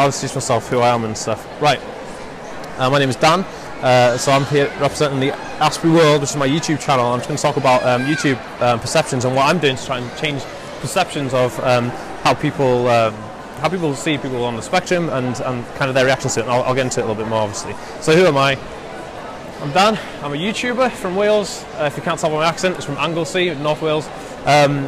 I'll introduce myself, who I am and stuff. Right, my name is Dan, so I'm here representing the Aspie world, which is my YouTube channel. I'm just going to talk about YouTube perceptions and what I'm doing to try and change perceptions of how people see people on the spectrum and kind of their reactions to it. And I'll get into it a little bit more, obviously. So who am I? I'm Dan. I'm a YouTuber from Wales. If you can't tell by my accent, it's from Anglesey, North Wales. And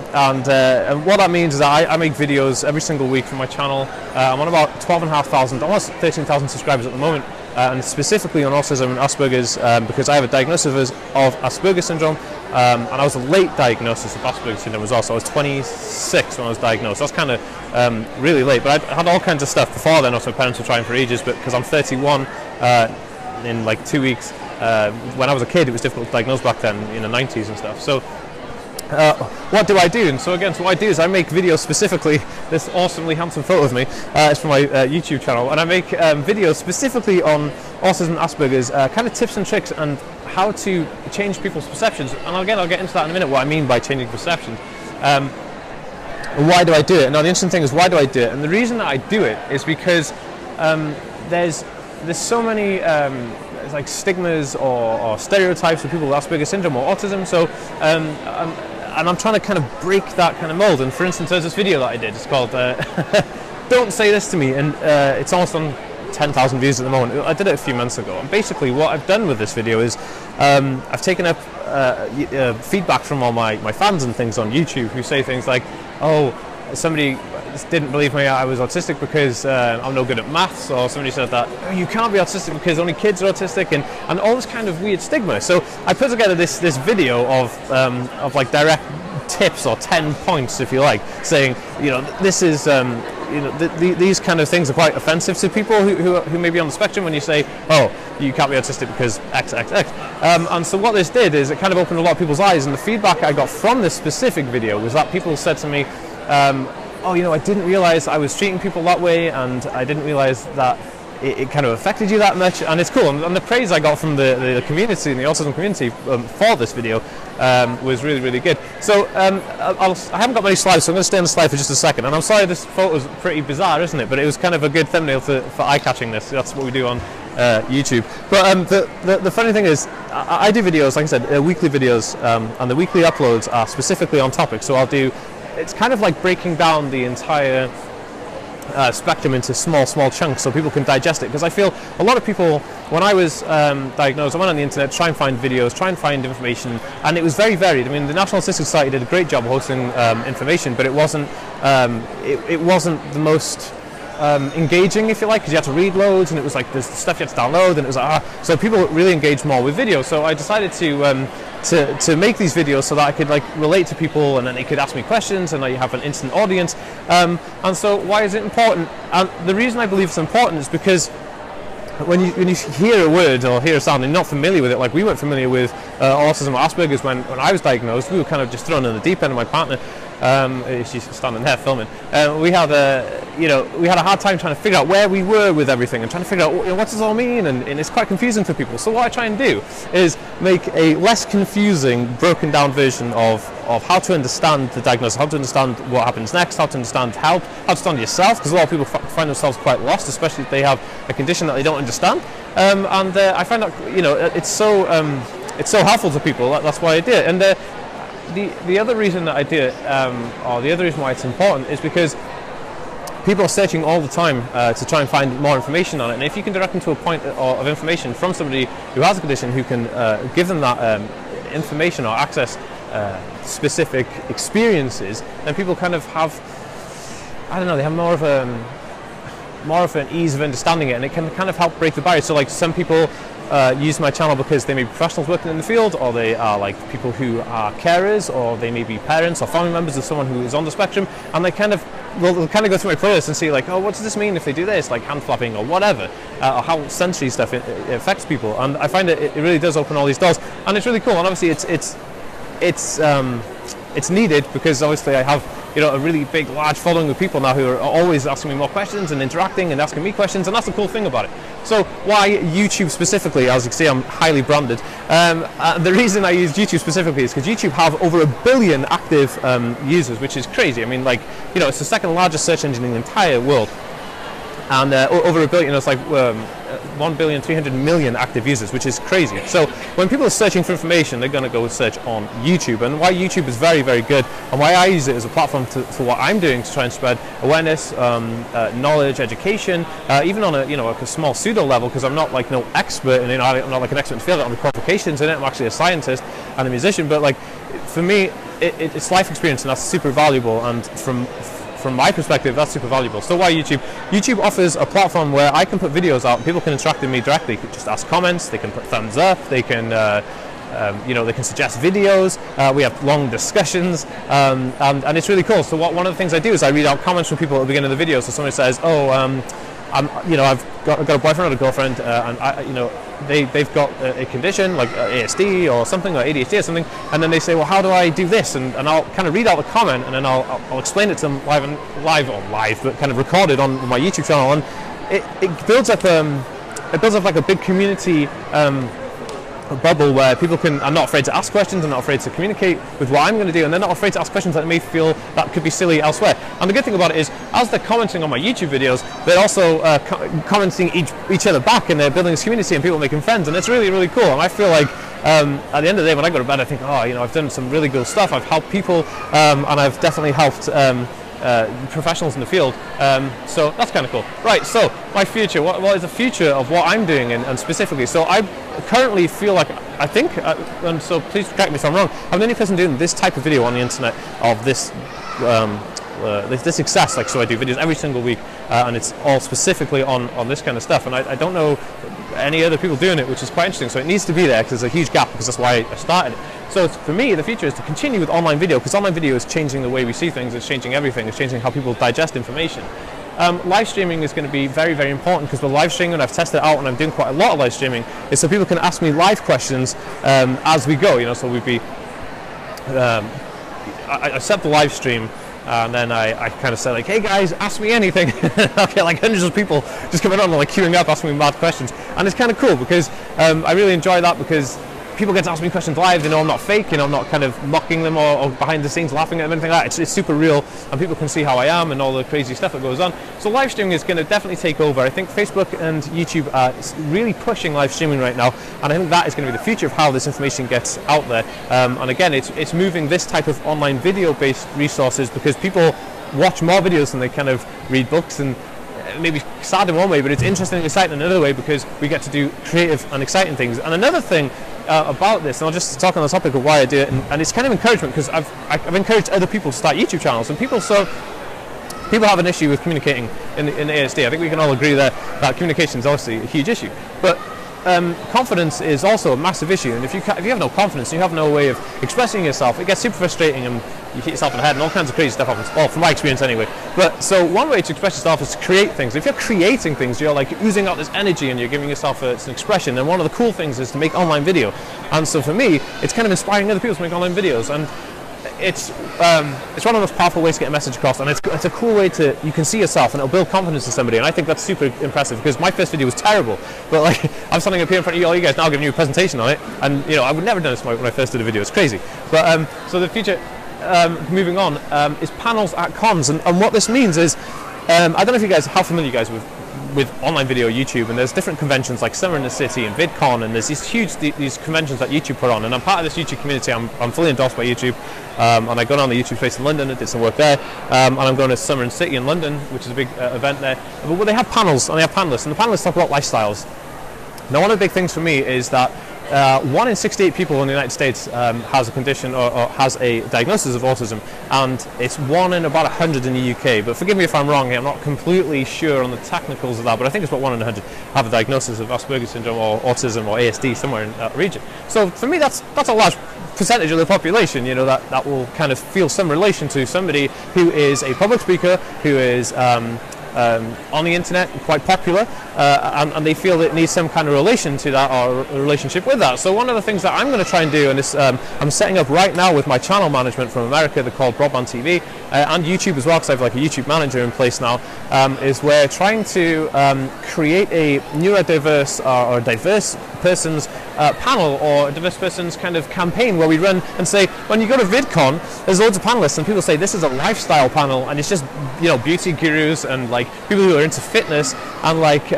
what that means is that I make videos every single week for my channel. I'm on about 12,500, almost 13,000 subscribers at the moment, and specifically on autism and Asperger's, because I have a diagnosis of Aspergers Syndrome, and I was a late diagnosis of Aspergers Syndrome as well, so I was 26 when I was diagnosed. That's kind of really late, but I had all kinds of stuff before then. Also, my parents were trying for ages, but because I'm 31 in like 2 weeks, when I was a kid, it was difficult to diagnose back then in the 90s and stuff. So what do I do? And so again, so what I do is I make videos specifically. This awesomely handsome photo of me is from my YouTube channel, and I make videos specifically on autism and Asperger's, kind of tips and tricks and how to change people's perceptions. And again, I'll get into that in a minute, what I mean by changing perceptions. Why do I do it? Now, the interesting thing is, why do I do it? And the reason that I do it is because there's so many like stigmas or stereotypes of people with Aspergers syndrome or autism. So and I'm trying to kind of break that kind of mold. And for instance, there's this video that I did. It's called "Don't Say This to Me," and it's almost on 10,000 views at the moment. I did it a few months ago. And basically, what I've done with this video is I've taken up feedback from all my fans and things on YouTube who say things like, "Oh, somebody didn't believe me I was autistic because I'm no good at maths," or somebody said that, "Oh, you can't be autistic because only kids are autistic," and all this kind of weird stigma. So I put together this video of like direct tips, or 10 points if you like, saying, you know, this is these kind of things are quite offensive to people who may be on the spectrum when you say, "Oh, you can't be autistic because X, X, X." And so what this did is it kind of opened a lot of people's eyes, and the feedback I got from this specific video was that people said to me, "Oh, you know, I didn't realize I was treating people that way, and I didn't realize that it kind of affected you that much." And it's cool. And the praise I got from the community and the autism community for this video was really, really good. So I haven't got many slides, so I'm going to stay on the slide for just a second. And I'm sorry this photo is pretty bizarre, isn't it? But it was kind of a good thumbnail for eye-catching this. That's what we do on YouTube. But the funny thing is, I do videos, like I said, weekly videos, and the weekly uploads are specifically on topic. So I'll do, it's kind of like breaking down the entire spectrum into small chunks so people can digest it, because I feel a lot of people, when I was diagnosed, I went on the internet to try and find videos, try and find information, and it was very varied. I mean, the National Autistic Society did a great job hosting information, but it wasn't the most engaging, if you like, because you had to read loads, and it was like there's stuff you had to download, and it was like, so people really engaged more with video. So I decided to make these videos so that I could like relate to people, and then they could ask me questions, and you have an instant audience. And so why is it important? And the reason I believe it's important is because when you hear a word or hear a sound and you're not familiar with it, like we weren't familiar with autism or Asperger's when I was diagnosed. We were kind of just thrown in the deep end. Of my partner, she's standing there filming. We had a hard time trying to figure out where we were with everything and trying to figure out what does it all mean, and it's quite confusing for people. So what I try and do is make a less confusing, broken down version of how to understand the diagnosis, how to understand what happens next, how to understand help, how to understand yourself, because a lot of people find themselves quite lost, especially if they have a condition that they don't understand. And I find that it's so helpful to people. That's why I do it. And the other reason that I do it, or the other reason why it's important, is because people are searching all the time to try and find more information on it. And if you can direct them to a point of information from somebody who has a condition, who can give them that information or access specific experiences, then people kind of have, I don't know, they have more of an ease of understanding it, and it can kind of help break the barrier. So like some people use my channel because they may be professionals working in the field, or they are like people who are carers, or they may be parents or family members of someone who is on the spectrum, and they'll kind of go through my playlist and see like, oh, what does this mean if they do this, like hand flapping or whatever, or how sensory stuff it affects people. And I find it really does open all these doors, and it's really cool. And obviously it's needed, because obviously I have a really big, large following of people now who are always asking me more questions and interacting and asking me questions, and that's the cool thing about it. So why YouTube specifically? As you can see, I'm highly branded. The reason I use YouTube specifically is because YouTube have over 1 billion active users, which is crazy. I mean, like, it's the second largest search engine in the entire world. and over a billion, it's like 1,300,000,000 active users, which is crazy. So when people are searching for information, they're going to go search on YouTube, and why YouTube is very, very good, and why I use it as a platform for what I'm doing to try and spread awareness, knowledge, education, even on a like a small pseudo level, because I'm not like no expert, and I'm not like an expert in the field. I don't have qualifications in it. I'm actually a scientist and a musician, but like for me, it's life experience, and that's super valuable. And from my perspective, that's super valuable. So why YouTube? YouTube offers a platform where I can put videos out, people can interact with me directly, just ask comments, they can put thumbs up, they can they can suggest videos, we have long discussions, and it's really cool. So one of the things I do is I read out comments from people at the beginning of the video. So somebody says, I've got a boyfriend or a girlfriend, and they've got a condition like ASD or something, or ADHD or something, and then they say, well, how do I do this? And I'll kind of read out the comment, and then I'll explain it to them live, but kind of recorded on my YouTube channel, and it builds up like a big community bubble where people are not afraid to ask questions, and not afraid to communicate with what I'm going to do, and they're not afraid to ask questions that they may feel that could be silly elsewhere. And the good thing about it is, as they're commenting on my YouTube videos, they're also commenting each other back, and they're building this community and people making friends, and it's really, really cool. And I feel like at the end of the day, when I go to bed, I think, I've done some really good stuff. I've helped people, and I've definitely helped professionals in the field, so that's kind of cool. Right, so my future, what is the future of what I'm doing, and specifically, so I currently feel like, I think, and so please correct me if I'm wrong, I'm the only person doing this type of video on the internet of this this success. Like, so I do videos every single week, and it's all specifically on this kind of stuff, and I don't know any other people doing it, which is quite interesting. So it needs to be there, because there's a huge gap, because that's why I started it. So for me, the future is to continue with online video, because online video is changing the way we see things, it's changing everything, it's changing how people digest information. Live streaming is going to be very, very important, because the live streaming, and I've tested it out, and I'm doing quite a lot of live streaming, is so people can ask me live questions as we go. So we'd be, I set the live stream, and then I kind of said, like, hey guys, ask me anything. I'll get like hundreds of people just coming on and like queuing up, asking me mad questions, and it's kind of cool, because I really enjoy that, because people get to ask me questions live. They know I'm not fake, I'm not kind of mocking them or behind the scenes laughing at them, anything like that. It's super real, and people can see how I am and all the crazy stuff that goes on. So live streaming is going to definitely take over. I think Facebook and YouTube are really pushing live streaming right now, and I think that is going to be the future of how this information gets out there. And again, it's moving this type of online video-based resources, because people watch more videos than they kind of read books, and maybe sad in one way, but it's interesting and exciting in another way, because we get to do creative and exciting things. And another thing about this, and I'll just talk on the topic of why I do it, and it's kind of encouragement, because I've encouraged other people to start YouTube channels, and people have an issue with communicating in ASD. I think we can all agree that communication is obviously a huge issue, but confidence is also a massive issue, and if you have no confidence, you have no way of expressing yourself, it gets super frustrating, and you hit yourself in the head, and all kinds of crazy stuff happens. Well, from my experience anyway. But so one way to express yourself is to create things. If you're creating things, you're like oozing out this energy, and you're giving yourself an expression. And one of the cool things is to make online video. And so for me, it's kind of inspiring other people to make online videos. And it's one of the most powerful ways to get a message across, and it's a cool way you can see yourself, and it'll build confidence in somebody, and I think that's super impressive, because my first video was terrible, but like, I'm standing up here in front of all you guys now giving you a presentation on it, and I would never done this when I first did a video. It's crazy. But so the future, moving on, is panels at cons, and what this means is, I don't know if you guys, how familiar you guys with online video, YouTube, and there's different conventions like Summer in the City and VidCon, and there's these huge these conventions that YouTube put on, and I'm part of this YouTube community. I'm fully endorsed by YouTube, and I got on the YouTube space in London and did some work there, and I'm going to Summer in the City in London, which is a big event there. But they have panels, and they have panelists, and the panelists talk about lifestyles. Now, one of the big things for me is that 1 in 68 people in the United States has a condition or has a diagnosis of autism, and it's 1 in about 100 in the UK. But forgive me if I'm wrong here, I'm not completely sure on the technicals of that, but I think it's about 1 in 100 have a diagnosis of Aspergers Syndrome or autism or ASD somewhere in that region. So for me, that's a large percentage of the population, that will kind of feel some relation to somebody who is a public speaker, who is on the internet, quite popular, and they feel that it needs some kind of relation to that, or a relationship with that. So one of the things that I'm going to try and do, and this I'm setting up right now with my channel management from America, they're called Broadband TV, and YouTube as well, because I have like a YouTube manager in place now, is we're trying to create a neurodiverse or diverse persons panel or a diverse persons kind of campaign where we run and say, when you go to VidCon, there's loads of panelists and people say this is a lifestyle panel, and it's just, you know, beauty gurus and like people who are into fitness and like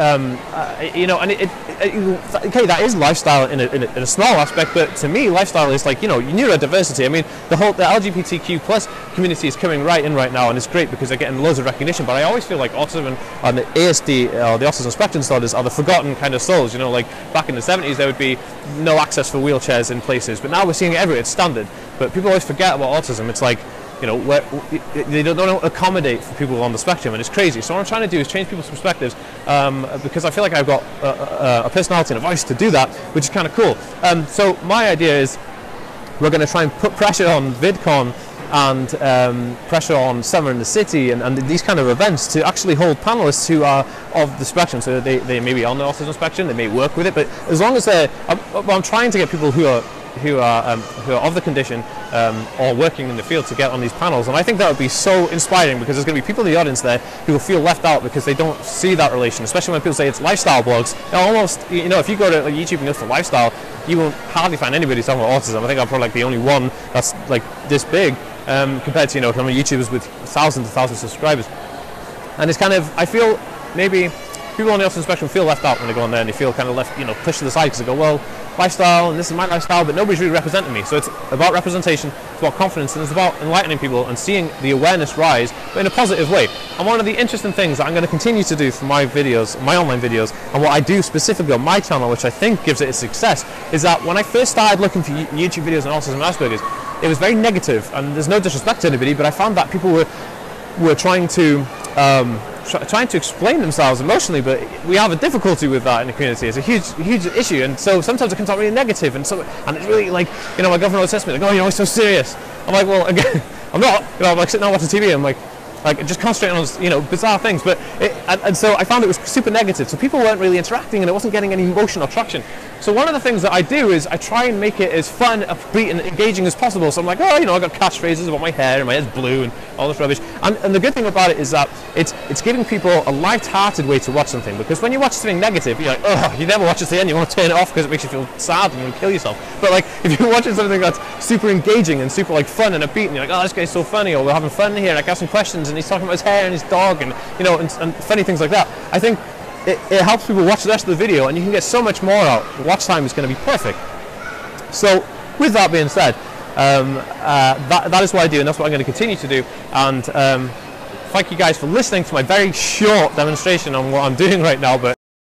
you know, and okay, that is lifestyle in a small aspect, but to me lifestyle is like, you know, neurodiversity. I mean, the LGBTQ plus community is coming right in right now, and it's great because they're getting loads of recognition, but I always feel like autism and the ASD or the Autism Spectrum disorders are the forgotten kind of souls. You know, like back in the 70s there would be no access for wheelchairs in places, but now we're seeing it everywhere. It's standard, but people always forget about autism. It's like, you know, they don't accommodate for people on the spectrum, and it's crazy. So what I'm trying to do is change people's perspectives, because I feel like I've got a personality and a voice to do that, which is kind of cool. So my idea is we're going to try and put pressure on VidCon and pressure on Summer in the City and these kind of events to actually hold panelists who are of the spectrum. So they may be on the autism spectrum, they may work with it, but as long as I'm trying to get people who are of the condition or working in the field to get on these panels, and I think that would be so inspiring because there's going to be people in the audience there who will feel left out because they don't see that relation, especially when people say it's lifestyle blogs. Almost, you know, if you go to like YouTube and look for lifestyle, you won't hardly find anybody talking about autism. I think I'm probably like the only one that's like this big compared to, you know, some YouTubers with thousands and thousands of subscribers. And it's kind of, I feel maybe people on the autism spectrum feel left out when they go on there, and they feel kind of left, you know, pushed to the side because they go, well, lifestyle and this is my lifestyle, but nobody's really representing me. So it's about representation, it's about confidence, and it's about enlightening people and seeing the awareness rise, but in a positive way. And one of the interesting things that I'm going to continue to do for my videos, my online videos, and what I do specifically on my channel, which I think gives it its success, is that when I first started looking for YouTube videos on autism and Asperger's, it was very negative, and there's no disrespect to anybody, but I found that people were trying to explain themselves emotionally, but we have a difficulty with that in the community. It's a huge issue, and so sometimes it comes out really negative, and it's really like, you know, my girlfriend always says to me, like, oh, you know, it's so serious. I'm like, well, again, I'm not. You know, I'm like sitting there watching TV, I'm like just concentrating on, you know, bizarre things, but and so I found it was super negative, so people weren't really interacting and it wasn't getting any emotion or traction. So one of the things that I do is I try and make it as fun, upbeat and engaging as possible. So I'm like, oh, you know, I got catchphrases about my hair and my hair's blue and all this rubbish, and the good thing about it is that it's giving people a light-hearted way to watch something, because when you watch something negative, you're like, oh, you never watch it to the end, you want to turn it off because it makes you feel sad and you want to kill yourself. But like, if you're watching something that's super engaging and super like fun and upbeat, and you're like, oh, this guy's so funny, or we're having fun here, and I can ask him questions, and he's talking about his hair and his dog, and you know, and funny things like that, I think it helps people watch the rest of the video, and you can get so much more out. The watch time is going to be perfect. So with that being said, that is what I do, and that's what I'm going to continue to do. And thank you guys for listening to my very short demonstration on what I'm doing right now, but